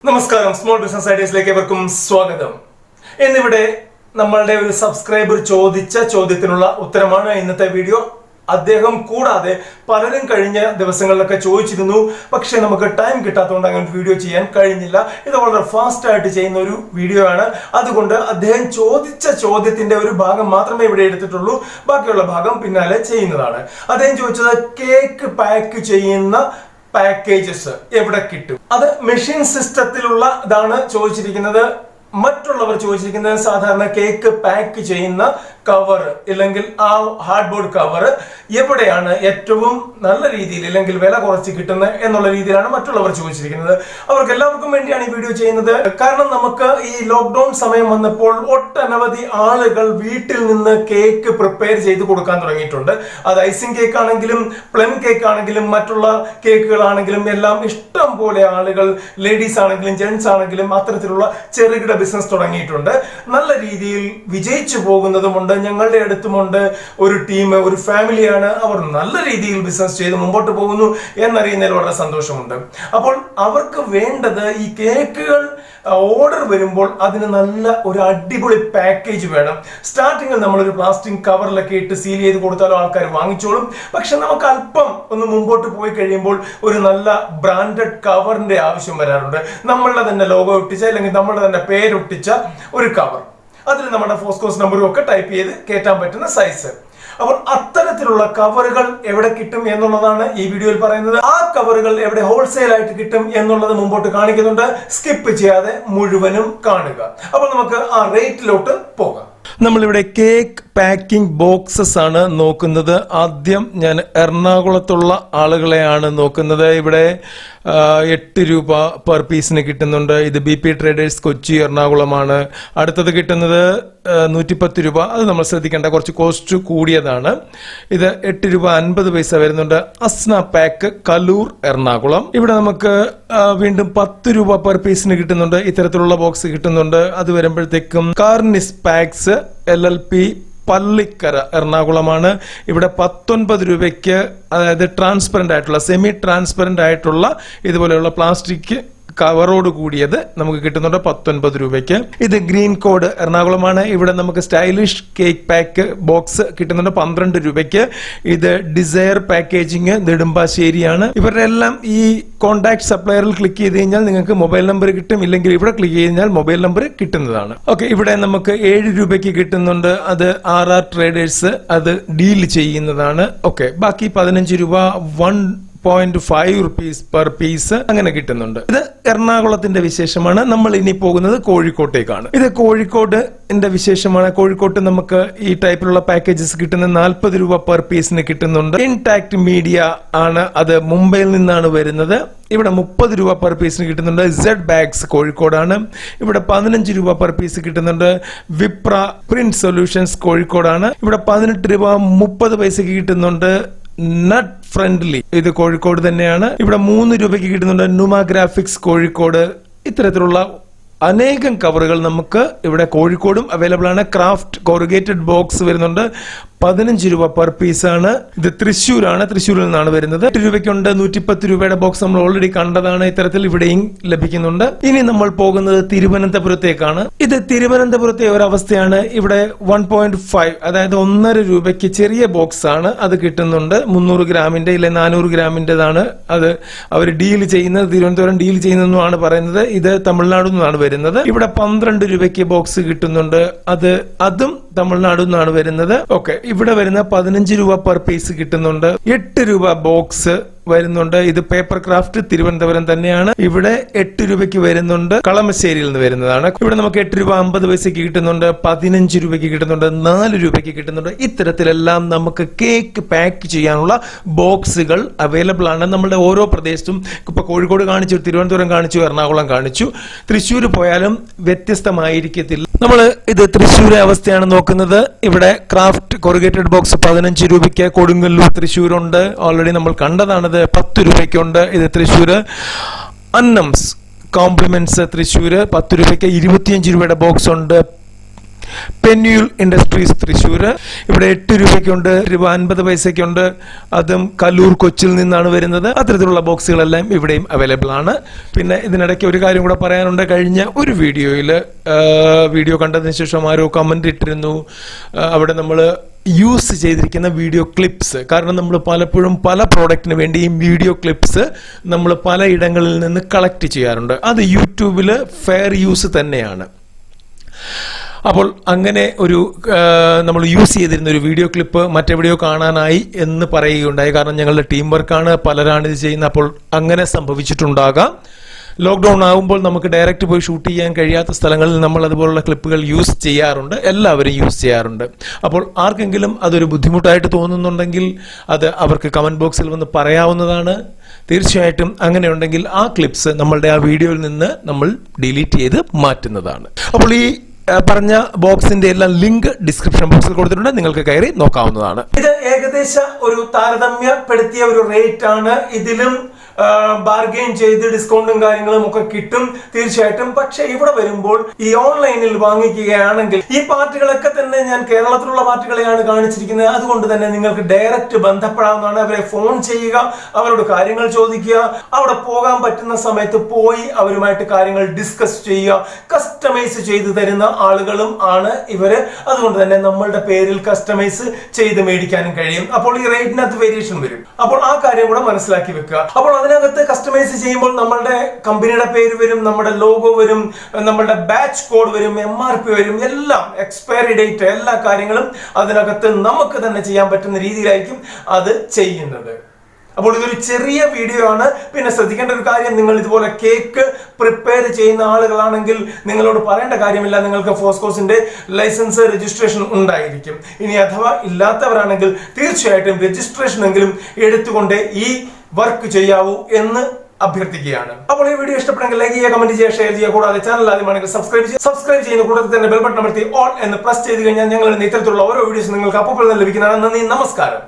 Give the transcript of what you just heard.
നമസ്കാരം, small business ഐഡിയസിലേക്ക് ഏവർക്കും സ്വാഗതം. എന്നിവിടെ നമ്മളുടെ ഒരു സബ്സ്ക്രൈബർ ചോദിച്ച ചോദ്യത്തിനുള്ള ഉത്തരമാണ് ഇന്നത്തെ വീഡിയോ. അദ്ദേഹം കൂടാതെ പലരും കഴിഞ്ഞ ദിവസങ്ങളിലൊക്കെ ചോദിച്ചിരുന്നു, പക്ഷെ നമുക്ക് ടൈം കിട്ടാത്തതുകൊണ്ട് അങ്ങനെ വീഡിയോ ചെയ്യാൻ കഴിഞ്ഞില്ല. ഇത് വളരെ ഫാസ്റ്റ് ആയിട്ട് ചെയ്യുന്ന ഒരു വീഡിയോ ആണ്. അതുകൊണ്ട് അദ്ദേഹം ചോദിച്ച ചോദ്യത്തിന്റെ ഒരു ഭാഗം മാത്രമേ ഇവിടെ എടുത്തിട്ടുള്ളൂ, ബാക്കിയുള്ള ഭാഗം പിന്നാലെ ചെയ്യുന്നതാണ്. അദ്ദേഹം ചോദിച്ചത് കേക്ക് പാക്ക് ചെയ്യുന്ന പാക്കേജസ് എവിടെ കിട്ടും, അത് മെഷീൻ സിസ്റ്റത്തിലുള്ള ഇതാണ് ചോദിച്ചിരിക്കുന്നത്. മറ്റുള്ളവർ ചോദിച്ചിരിക്കുന്നത് സാധാരണ കേക്ക് പാക്ക് ചെയ്യുന്ന കവർ ഇല്ലെങ്കിൽ ആ ഹാർഡ് ബോർഡ് കവർ എവിടെയാണ് ഏറ്റവും നല്ല രീതിയിൽ ഇല്ലെങ്കിൽ വില കുറച്ച് കിട്ടുന്നത് എന്നുള്ള രീതിയിലാണ് മറ്റുള്ളവർ ചോദിച്ചിരിക്കുന്നത്. അവർക്ക് എല്ലാവർക്കും വേണ്ടിയാണ് ഈ വീഡിയോ ചെയ്യുന്നത്. കാരണം നമുക്ക് ഈ ലോക്ക്ഡൌൺ സമയം വന്നപ്പോൾ ഒട്ടനവധി ആളുകൾ വീട്ടിൽ നിന്ന് കേക്ക് പ്രിപ്പയർ ചെയ്ത് കൊടുക്കാൻ തുടങ്ങിയിട്ടുണ്ട്. അത് ഐസിങ് കേക്ക് ആണെങ്കിലും പ്ലം കേക്ക് ആണെങ്കിലും മറ്റുള്ള കേക്കുകളാണെങ്കിലും എല്ലാം ഇഷ്ടം പോലെ ആളുകൾ, ലേഡീസ് ആണെങ്കിലും ജെന്റ്സ് ആണെങ്കിലും അത്തരത്തിലുള്ള ചെറുകിട ബിസിനസ് തുടങ്ങിയിട്ടുണ്ട്. നല്ല രീതിയിൽ വിജയിച്ചു പോകുന്നതുമുണ്ട്. ഞങ്ങളുടെ അടുത്തുമുണ്ട് ഒരു ടീം, ഒരു ഫാമിലിയാണ്. അവർ നല്ല രീതിയിൽ ബിസിനസ് ചെയ്ത് മുമ്പോട്ട് പോകുന്നു എന്നറിയുന്നതിൽ വളരെ സന്തോഷമുണ്ട്. അപ്പോൾ അവർക്ക് വേണ്ടത് ഈ കേക്കുകൾ ഓർഡർ വരുമ്പോൾ അതിന് നല്ല ഒരു അടിപൊളി പാക്കേജ് വേണം. സ്റ്റാർട്ടിങ്ങിൽ നമ്മളൊരു പ്ലാസ്റ്റിക് കവറിലൊക്കെ ഇട്ട് സീൽ ചെയ്ത് കൊടുത്താലും ആൾക്കാർ വാങ്ങിച്ചോളും. പക്ഷെ നമുക്ക് അല്പം ഒന്ന് മുമ്പോട്ട് പോയി കഴിയുമ്പോൾ ഒരു നല്ല ബ്രാൻഡഡ് കവറിന്റെ ആവശ്യം വരാറുണ്ട്. നമ്മളുടെ തന്നെ ലോഗോ ഒട്ടിച്ച അല്ലെങ്കിൽ നമ്മളുടെ തന്നെ പേരൊട്ടിച്ച ഒരു കവർ, അതിൽ നമ്മുടെ ഫോസ്കോസ് നമ്പറും ഒക്കെ ടൈപ്പ് ചെയ്ത് കയറ്റാൻ പറ്റുന്ന സൈസ്. അപ്പോൾ അത്തരത്തിലുള്ള കവറുകൾ എവിടെ കിട്ടും എന്നുള്ളതാണ് ഈ വീഡിയോയിൽ പറയുന്നത്. ആ കവറുകൾ എവിടെ ഹോൾസെയിൽ ആയിട്ട് കിട്ടും എന്നുള്ളത് മുമ്പോട്ട് കാണിക്കുന്നുണ്ട്. സ്കിപ്പ് ചെയ്യാതെ മുഴുവനും കാണുക. അപ്പോൾ നമുക്ക് ആ റേറ്റിലോട്ട് പോകാം. നമ്മളിവിടെ കേക്ക് പാക്കിംഗ് ബോക്സസ് ആണ് നോക്കുന്നത്. ആദ്യം ഞാൻ എറണാകുളത്തുള്ള ആളുകളെയാണ് നോക്കുന്നത്. ഇവിടെ 8 രൂപ പെർ പീസിന് കിട്ടുന്നുണ്ട്. ഇത് BP ട്രേഡേഴ്സ് കൊച്ചി എറണാകുളമാണ്. അടുത്തത് കിട്ടുന്നത് 110 രൂപ. അത് നമ്മൾ ശ്രദ്ധിക്കേണ്ട, കുറച്ച് കോസ്റ്റ് കൂടിയതാണ്. ഇത് 8 രൂപ 50 പൈസ വരുന്നുണ്ട്. അസ്ന പാക്ക് കലൂർ എറണാകുളം. ഇവിടെ നമുക്ക് വീണ്ടും 10 രൂപ പെർ പീസിന് കിട്ടുന്നുണ്ട്. ഇത്തരത്തിലുള്ള ബോക്സ് കിട്ടുന്നുണ്ട്. അത് വരുമ്പോഴത്തേക്കും കാർണിസ് പാക്സ് LLP പള്ളിക്കര എറണാകുളമാണ്. ഇവിടെ 19 രൂപയ്ക്ക്, അതായത് ട്രാൻസ്പെറന്റ് ആയിട്ടുള്ള, സെമി ട്രാൻസ്പെറന്റ് ആയിട്ടുള്ള ഇതുപോലെയുള്ള പ്ലാസ്റ്റിക് കവറോട് കൂടിയത് നമുക്ക് കിട്ടുന്നുണ്ട് 19 രൂപയ്ക്ക്. ഇത് ഗ്രീൻ കോഡ് എറണാകുളമാണ്. ഇവിടെ നമുക്ക് സ്റ്റൈലിഷ് കേക്ക് പാക്ക് ബോക്സ് കിട്ടുന്നുണ്ട് 12 രൂപയ്ക്ക്. ഇത് ഡിസയർ പാക്കേജിങ് നെടുമ്പാശ്ശേരിയാണ്. ഇവരുടെ എല്ലാം ഈ കോൺടാക്ട് സപ്ലയറിൽ ക്ലിക്ക് ചെയ്ത് കഴിഞ്ഞാൽ നിങ്ങൾക്ക് മൊബൈൽ നമ്പർ കിട്ടും, ഇല്ലെങ്കിൽ ഇവിടെ ക്ലിക്ക് ചെയ്ത് കഴിഞ്ഞാൽ മൊബൈൽ നമ്പർ കിട്ടുന്നതാണ്. ഓക്കെ, ഇവിടെ നമുക്ക് 7 രൂപയ്ക്ക് കിട്ടുന്നുണ്ട്. അത് RR ട്രേഡേഴ്സ് അത് ഡീൽ ചെയ്യുന്നതാണ്. ഓക്കെ, ബാക്കി 15 രൂപ 1.5 rupees പെർ പീസ് അങ്ങനെ കിട്ടുന്നുണ്ട്. ഇത് എറണാകുളത്തിന്റെ വിശേഷമാണ്. നമ്മൾ ഇനി പോകുന്നത് കോഴിക്കോട്ടേക്കാണ്. ഇത് കോഴിക്കോടിന്റെ വിശേഷമാണ്. കോഴിക്കോട്ട് നമുക്ക് ഈ ടൈപ്പിലുള്ള പാക്കേജസ് കിട്ടുന്ന 40 രൂപ പെർ പീസിന് കിട്ടുന്നുണ്ട്. ഇൻടാക്ട് മീഡിയ ആണ്, അത് മുംബൈയിൽ നിന്നാണ് വരുന്നത്. ഇവിടെ 30 രൂപ പെർ പീസിന് കിട്ടുന്നുണ്ട്. Z ബാഗ്സ് കോഴിക്കോടാണ്. ഇവിടെ 15 രൂപ പെർ പീസ് കിട്ടുന്നുണ്ട്. വിപ്ര പ്രിന്റ് സൊല്യൂഷൻസ് കോഴിക്കോടാണ്. ഇവിടെ 18 രൂപ 30 പൈസക്ക് കിട്ടുന്നുണ്ട്. നട്ട് ഫ്രണ്ട്ലി ഇത് കോഴിക്കോട് തന്നെയാണ്. ഇവിടെ 3 രൂപയ്ക്ക് കിട്ടുന്നുണ്ട്. നുമ ഗ്രാഫിക്സ് കോഴിക്കോട്. ഇത്തരത്തിലുള്ള അനേകം കവറുകൾ നമുക്ക് ഇവിടെ കോഴിക്കോടും അവൈലബിൾ ആണ്. ക്രാഫ്റ്റ് കോറുഗേറ്റഡ് ബോക്സ് വരുന്നുണ്ട് 15 രൂപ പെർ പീസാണ്. ഇത് തൃശ്ശൂരാണ്, തൃശ്ശൂരിൽ നിന്നാണ് വരുന്നത്. 8 രൂപയ്ക്കുണ്ട്. 110 രൂപയുടെ ബോക്സ് നമ്മൾ ഓൾറെഡി കണ്ടതാണ്. ഇത്തരത്തിൽ ഇവിടെയും ലഭിക്കുന്നുണ്ട്. ഇനി നമ്മൾ പോകുന്നത് തിരുവനന്തപുരത്തേക്കാണ്. ഇത് തിരുവനന്തപുരത്തെ ഒരവസ്ഥയാണ്. ഇവിടെ 1.5, അതായത് 1.5 രൂപയ്ക്ക് ചെറിയ ബോക്സ് ആണ്, അത് കിട്ടുന്നുണ്ട്. 300 ഗ്രാമിന്റെ ഇല്ലെ 400 ഗ്രാമിന്റേതാണ്. അത് അവർ ഡീൽ ചെയ്യുന്നത്, തിരുവനന്തപുരം ഡീൽ ചെയ്യുന്നതെന്നാണ് പറയുന്നത്. ഇത് തമിഴ്നാട് നിന്നാണ് വരുന്നത്. ഇവിടെ 12 രൂപയ്ക്ക് ബോക്സ് കിട്ടുന്നുണ്ട്. അതും തമിഴ്നാട് നിന്നാണ് വരുന്നത്. ഓക്കെ, ഇവിടെ വരുന്ന 15 രൂപ പെർ പീസ് കിട്ടുന്നുണ്ട്. 8 രൂപ ബോക്സ് വരുന്നുണ്ട്. ഇത് പേപ്പർ ക്രാഫ്റ്റ് തിരുവനന്തപുരം തന്നെയാണ്. ഇവിടെ 8 രൂപയ്ക്ക് വരുന്നുണ്ട്. കളമശ്ശേരിയിൽ നിന്ന് വരുന്നതാണ്. ഇവിടെ നമുക്ക് 8 രൂപ 50 പൈസക്ക് കിട്ടുന്നുണ്ട്. 15 രൂപയ്ക്ക് കിട്ടുന്നുണ്ട്. 4 രൂപയ്ക്ക് കിട്ടുന്നുണ്ട്. ഇത്തരത്തിലെല്ലാം നമുക്ക് കേക്ക് പാക്ക് ചെയ്യാനുള്ള ബോക്സുകൾ അവൈലബിൾ ആണ് നമ്മുടെ ഓരോ പ്രദേശത്തും. ഇപ്പൊ കോഴിക്കോട് കാണിച്ചു, തിരുവനന്തപുരം കാണിച്ചു, എറണാകുളം കാണിച്ചു. തൃശ്ശൂർ പോയാലും വ്യത്യസ്തമായിരിക്കത്തില്ല. നമ്മൾ ഇത് തൃശ്ശൂരെ അവസ്ഥയാണ് നോക്കുന്നത്. ഇവിടെ ക്രാഫ്റ്റ് കൊറുഗേറ്റഡ് ബോക്സ് 15 രൂപയ്ക്ക് കൊടുങ്ങല്ലൂർ തൃശ്ശൂരുണ്ട്. ഓൾറെഡി നമ്മൾ കണ്ടതാണ്. 10 രൂപയ്ക്കുണ്ട്. ഇത് തൃശ്ശൂര്. അന്നംസ് കോംപ്ലിമെന്റ്സ് തൃശ്ശൂര് 10 രൂപയ്ക്ക്. 25 രൂപയുടെ ബോക്സ് ഉണ്ട്. പെന്യൂൽ ഇൻഡസ്ട്രീസ് തൃശ്ശൂർ. ഇവിടെ 8 രൂപയ്ക്കുണ്ട്, രൂപ 50 പൈസയ്ക്കുണ്ട്. അതും കല്ലൂർ കൊച്ചിൽ നിന്നാണ് വരുന്നത്. അത്തരത്തിലുള്ള ബോക്സുകളെല്ലാം ഇവിടെയും അവൈലബിൾ ആണ്. പിന്നെ ഇതിനിടയ്ക്ക് ഒരു കാര്യം കൂടെ പറയാനുണ്ട്. കഴിഞ്ഞ ഒരു വീഡിയോ കണ്ടതിന് ശേഷം ആരോ കമന്റ് ഇട്ടിരുന്നു, അവിടെ നമ്മൾ യൂസ് ചെയ്തിരിക്കുന്ന വീഡിയോ ക്ലിപ്സ്, കാരണം നമ്മൾ പലപ്പോഴും പല പ്രോഡക്റ്റിന് വേണ്ടിയും വീഡിയോ ക്ലിപ്സ് നമ്മൾ പലയിടങ്ങളിൽ നിന്ന് കളക്ട് ചെയ്യാറുണ്ട്. അത് യൂട്യൂബിൽ ഫെയർ യൂസ് തന്നെയാണ്. അപ്പോൾ അങ്ങനെ ഒരു നമ്മൾ യൂസ് ചെയ്തിരുന്ന ഒരു വീഡിയോ ക്ലിപ്പ് മറ്റെവിടെയോ കാണാനായി എന്ന് പറയുകയുണ്ടായി. കാരണം ഞങ്ങളുടെ ടീം വർക്കാണ്, പലരാണ് ഇത് ചെയ്യുന്നത്. അപ്പോൾ അങ്ങനെ സംഭവിച്ചിട്ടുണ്ടാകാം. ലോക്ക്ഡൗൺ ആകുമ്പോൾ നമുക്ക് ഡയറക്റ്റ് പോയി ഷൂട്ട് ചെയ്യാൻ കഴിയാത്ത സ്ഥലങ്ങളിൽ നമ്മൾ അതുപോലുള്ള ക്ലിപ്പുകൾ യൂസ് ചെയ്യാറുണ്ട്. എല്ലാവരും യൂസ് ചെയ്യാറുണ്ട്. അപ്പോൾ ആർക്കെങ്കിലും അതൊരു ബുദ്ധിമുട്ടായിട്ട് തോന്നുന്നുണ്ടെങ്കിൽ അത് അവർക്ക് കമന്റ് ബോക്സിൽ വന്ന് പറയാവുന്നതാണ്. തീർച്ചയായിട്ടും അങ്ങനെയുണ്ടെങ്കിൽ ആ ക്ലിപ്സ് നമ്മളുടെ ആ വീഡിയോയിൽ നിന്ന് നമ്മൾ ഡിലീറ്റ് ചെയ്ത് മാറ്റുന്നതാണ്. അപ്പോൾ ഈ പറഞ്ഞ ബോക്സിന്റെ എല്ലാം ലിങ്ക് ഡിസ്ക്രിപ്ഷൻ ബോക്സിൽ കൊടുത്തിട്ടുണ്ട്, നിങ്ങൾക്ക് കയറി നോക്കാവുന്നതാണ്. ഇത് ഏകദേശം ഒരു താരതമ്യപ്പെടുത്തിയ ഒരു റേറ്റ് ആണ്. ഇതിലും ബാർഗെയിൻ ചെയ്ത് ഡിസ്കൗണ്ടും കാര്യങ്ങളും ഒക്കെ കിട്ടും തീർച്ചയായിട്ടും. പക്ഷെ ഇവിടെ വരുമ്പോൾ ഈ ഓൺലൈനിൽ വാങ്ങിക്കുകയാണെങ്കിൽ ഈ പാർട്ടികളൊക്കെ തന്നെ ഞാൻ കേരളത്തിലുള്ള പാർട്ടികളെയാണ് കാണിച്ചിരിക്കുന്നത്. അതുകൊണ്ട് തന്നെ നിങ്ങൾക്ക് ഡയറക്റ്റ് ബന്ധപ്പെടാവുന്നതാണ്. അവരെ ഫോൺ ചെയ്യുക, അവരോട് കാര്യങ്ങൾ ചോദിക്കുക, അവിടെ പോകാൻ പറ്റുന്ന സമയത്ത് പോയി അവരുമായിട്ട് കാര്യങ്ങൾ ഡിസ്കസ് ചെയ്യുക. കസ്റ്റമൈസ് ചെയ്ത് തരുന്ന ആളുകളും ആണ് ഇവര്. അതുകൊണ്ട് തന്നെ നമ്മളുടെ പേരിൽ കസ്റ്റമൈസ് ചെയ്ത് മേടിക്കാനും കഴിയും. അപ്പോൾ ഈ റേറ്റിനകത്ത് വേരിയേഷൻ വരും. അപ്പോൾ ആ കാര്യം കൂടെ മനസ്സിലാക്കി വെക്കുക. അപ്പോൾ അതിനകത്ത് കസ്റ്റമൈസ് ചെയ്യുമ്പോൾ നമ്മളുടെ കമ്പനിയുടെ പേര് വരും, നമ്മുടെ ലോഗോ വരും, നമ്മളുടെ ബാച്ച് കോഡ് വരും, MRP വരും, എല്ലാം എക്സ്പയറി ഡേറ്റ്, എല്ലാ കാര്യങ്ങളും അതിനകത്ത് നമുക്ക് തന്നെ ചെയ്യാൻ പറ്റുന്ന രീതിയിലായിരിക്കും അത് ചെയ്യുന്നത്. അപ്പോൾ ഇതൊരു ചെറിയ വീഡിയോ ആണ്. പിന്നെ ശ്രദ്ധിക്കേണ്ട ഒരു കാര്യം, നിങ്ങൾ ഇതുപോലെ കേക്ക് പ്രിപ്പയർ ചെയ്യുന്ന ആളുകളാണെങ്കിൽ നിങ്ങളോട് പറയേണ്ട കാര്യമില്ല, നിങ്ങൾക്ക് ഫോസ്കോസിന്റെ ലൈസൻസ് രജിസ്ട്രേഷൻ ഉണ്ടായിരിക്കും. ഇനി അഥവാ ഇല്ലാത്തവരാണെങ്കിൽ തീർച്ചയായിട്ടും രജിസ്ട്രേഷൻ എങ്കിലും എടുത്തുകൊണ്ട് ഈ വർക്ക് ചെയ്യാവൂ എന്ന് അഭ്യർത്ഥിക്കുകയാണ്. അപ്പോൾ ഈ വീഡിയോ ഇഷ്ടപ്പെടുമെങ്കിൽ ലൈക്ക് ചെയ്യുക, കമന്റ് ചെയ്യുക, ഷെയർ ചെയ്യുക. കൂടാതെ ചാനൽ ആദ്യമാണെങ്കിൽ സബ്സ്ക്രൈബ് ചെയ്യുന്ന കൂടാതെ തന്നെ ബെൽ ബട്ടൺ അമർത്തി ഓൾ എന്ന് പ്രസ് ചെയ്ത് കഴിഞ്ഞാൽ ഞങ്ങൾ ഇത്തരത്തിലുള്ള ഓരോ വീഡിയോസ് നിങ്ങൾക്ക് അപ്പോൾ ലഭിക്കുന്നതാണ്. നന്ദി, നമസ്കാരം.